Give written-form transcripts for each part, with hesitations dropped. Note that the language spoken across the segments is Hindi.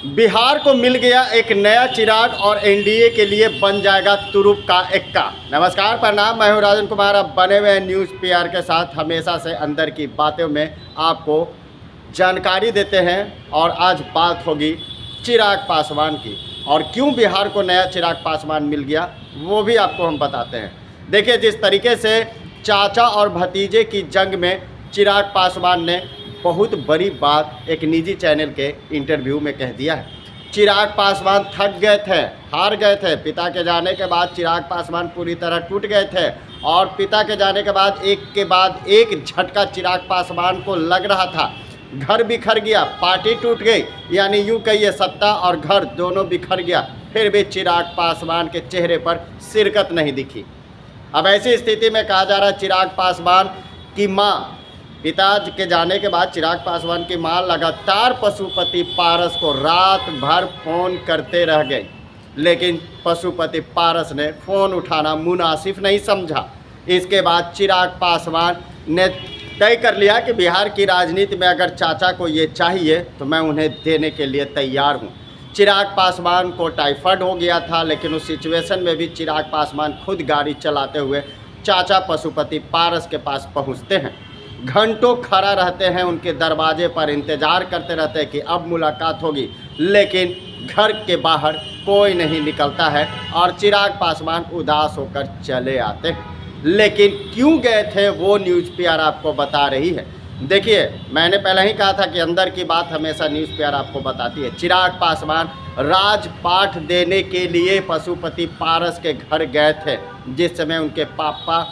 बिहार को मिल गया एक नया चिराग और एनडीए के लिए बन जाएगा तुरुप का एक्का। नमस्कार, प्रणाम, मैं हूं राजन कुमार। अब बने हुए न्यूज़ पीआर के साथ हमेशा से अंदर की बातों में आपको जानकारी देते हैं। और आज बात होगी चिराग पासवान की, और क्यों बिहार को नया चिराग पासवान मिल गया वो भी आपको हम बताते हैं। देखिए, जिस तरीके से चाचा और भतीजे की जंग में चिराग पासवान ने बहुत बड़ी बात एक निजी चैनल के इंटरव्यू में कह दिया है। चिराग पासवान थक गए थे, हार गए थे। पिता के जाने के बाद चिराग पासवान पूरी तरह टूट गए थे, और पिता के जाने के बाद एक झटका चिराग पासवान को लग रहा था। घर बिखर गया, पार्टी टूट गई, यानी यूँ कहिए सत्ता और घर दोनों बिखर गया। फिर भी चिराग पासवान के चेहरे पर शिरकत नहीं दिखी। अब ऐसी स्थिति में कहा जा रहा है चिराग पासवान की माँ, पिता के जाने के बाद चिराग पासवान की मां लगातार पशुपति पारस को रात भर फ़ोन करते रह गई, लेकिन पशुपति पारस ने फ़ोन उठाना मुनासिब नहीं समझा। इसके बाद चिराग पासवान ने तय कर लिया कि बिहार की राजनीति में अगर चाचा को ये चाहिए तो मैं उन्हें देने के लिए तैयार हूँ। चिराग पासवान को टाइफाइड हो गया था, लेकिन उस सिचुएशन में भी चिराग पासवान खुद गाड़ी चलाते हुए चाचा पशुपति पारस के पास पहुँचते हैं। घंटों खड़ा रहते हैं उनके दरवाजे पर, इंतज़ार करते रहते हैं कि अब मुलाकात होगी, लेकिन घर के बाहर कोई नहीं निकलता है और चिराग पासवान उदास होकर चले आते हैं। लेकिन क्यों गए थे वो न्यूज़ पीआर आपको बता रही है। देखिए, मैंने पहले ही कहा था कि अंदर की बात हमेशा न्यूज़ पीआर आपको बताती है। चिराग पासवान राजपाठ देने के लिए पशुपति पारस के घर गए थे, जिस समय उनके पापा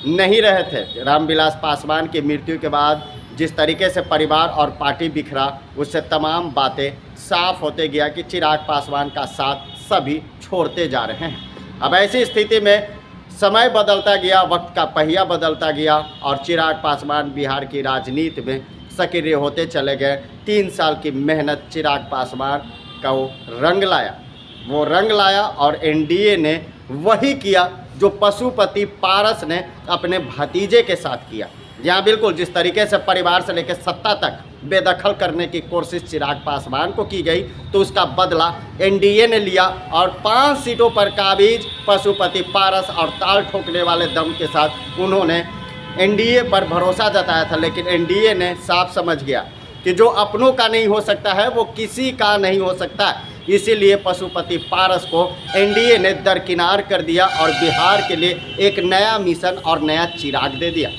नहीं रहे थे। रामविलास पासवान की मृत्यु के बाद जिस तरीके से परिवार और पार्टी बिखरा, उससे तमाम बातें साफ होते गया कि चिराग पासवान का साथ सभी छोड़ते जा रहे हैं। अब ऐसी स्थिति में समय बदलता गया, वक्त का पहिया बदलता गया, और चिराग पासवान बिहार की राजनीति में सक्रिय होते चले गए। 3 साल की मेहनत चिराग पासवान का वो रंग लाया और एनडीए ने वही किया जो पशुपति पारस ने अपने भतीजे के साथ किया। जहाँ बिल्कुल जिस तरीके से परिवार से लेकर सत्ता तक बेदखल करने की कोशिश चिराग पासवान को की गई, तो उसका बदला एनडीए ने लिया और 5 सीटों पर काबिज पशुपति पारस और ताल ठोकने वाले दम के साथ उन्होंने एनडीए पर भरोसा जताया था। लेकिन एनडीए ने साफ समझ गया कि जो अपनों का नहीं हो सकता है वो किसी का नहीं हो सकता। इसीलिए पशुपति पारस को एनडीए ने दरकिनार कर दिया और बिहार के लिए एक नया मिशन और नया चिराग दे दिया।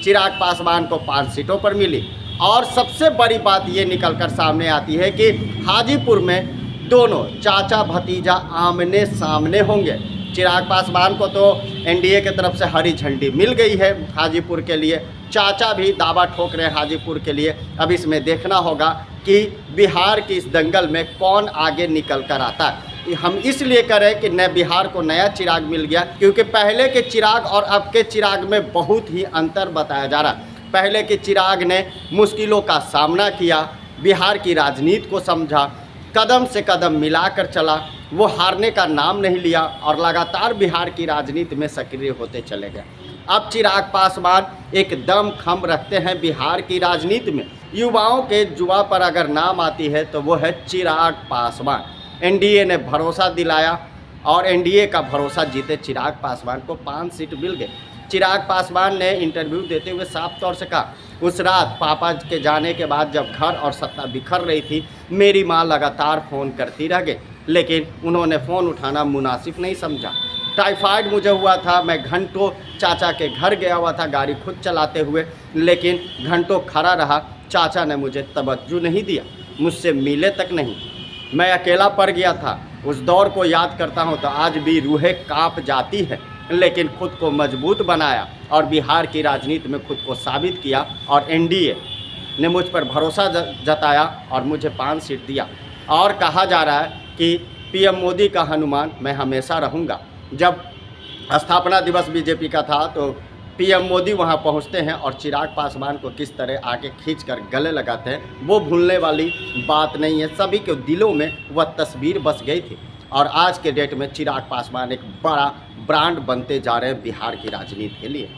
चिराग पासवान को 5 सीटों पर मिली, और सबसे बड़ी बात ये निकल कर सामने आती है कि हाजीपुर में दोनों चाचा भतीजा आमने सामने होंगे। चिराग पासवान को तो एनडीए की तरफ से हरी झंडी मिल गई है हाजीपुर के लिए, चाचा भी दावा ठोक रहे हैं हाजीपुर के लिए। अब इसमें देखना होगा कि बिहार की इस दंगल में कौन आगे निकल कर आता है। हम इसलिए कह रहे हैं कि न बिहार को नया चिराग मिल गया, क्योंकि पहले के चिराग और अब के चिराग में बहुत ही अंतर बताया जा रहा है। पहले के चिराग ने मुश्किलों का सामना किया, बिहार की राजनीति को समझा, कदम से कदम मिलाकर चला, वो हारने का नाम नहीं लिया और लगातार बिहार की राजनीति में सक्रिय होते चले गए। अब चिराग पासवान एक दम खम रखते हैं बिहार की राजनीति में। युवाओं के जुआ पर अगर नाम आती है तो वो है चिराग पासवान। एनडीए ने भरोसा दिलाया और एनडीए का भरोसा जीते चिराग पासवान को 5 सीट मिल गए। चिराग पासवान ने इंटरव्यू देते हुए साफ तौर से कहा, उस रात पापा के जाने के बाद जब घर और सत्ता बिखर रही थी, मेरी माँ लगातार फ़ोन करती रह गई, लेकिन उन्होंने फ़ोन उठाना मुनासिब नहीं समझा। टाइफाइड मुझे हुआ था, मैं घंटों चाचा के घर गया हुआ था गाड़ी खुद चलाते हुए, लेकिन घंटों खड़ा रहा। चाचा ने मुझे तवज्जो नहीं दिया, मुझसे मिले तक नहीं, मैं अकेला पड़ गया था। उस दौर को याद करता हूँ तो आज भी रूहें काँप जाती है, लेकिन खुद को मजबूत बनाया और बिहार की राजनीति में खुद को साबित किया, और एनडीए ने मुझ पर भरोसा जताया और मुझे 5 सीट दिया। और कहा जा रहा है कि पीएम मोदी का हनुमान मैं हमेशा रहूँगा। जब स्थापना दिवस बीजेपी का था तो पीएम मोदी वहां पहुंचते हैं और चिराग पासवान को किस तरह आके खींचकर गले लगाते हैं, वो भूलने वाली बात नहीं है। सभी के दिलों में वह तस्वीर बस गई थी, और आज के डेट में चिराग पासवान एक बड़ा ब्रांड बनते जा रहे हैं बिहार की राजनीति के लिए।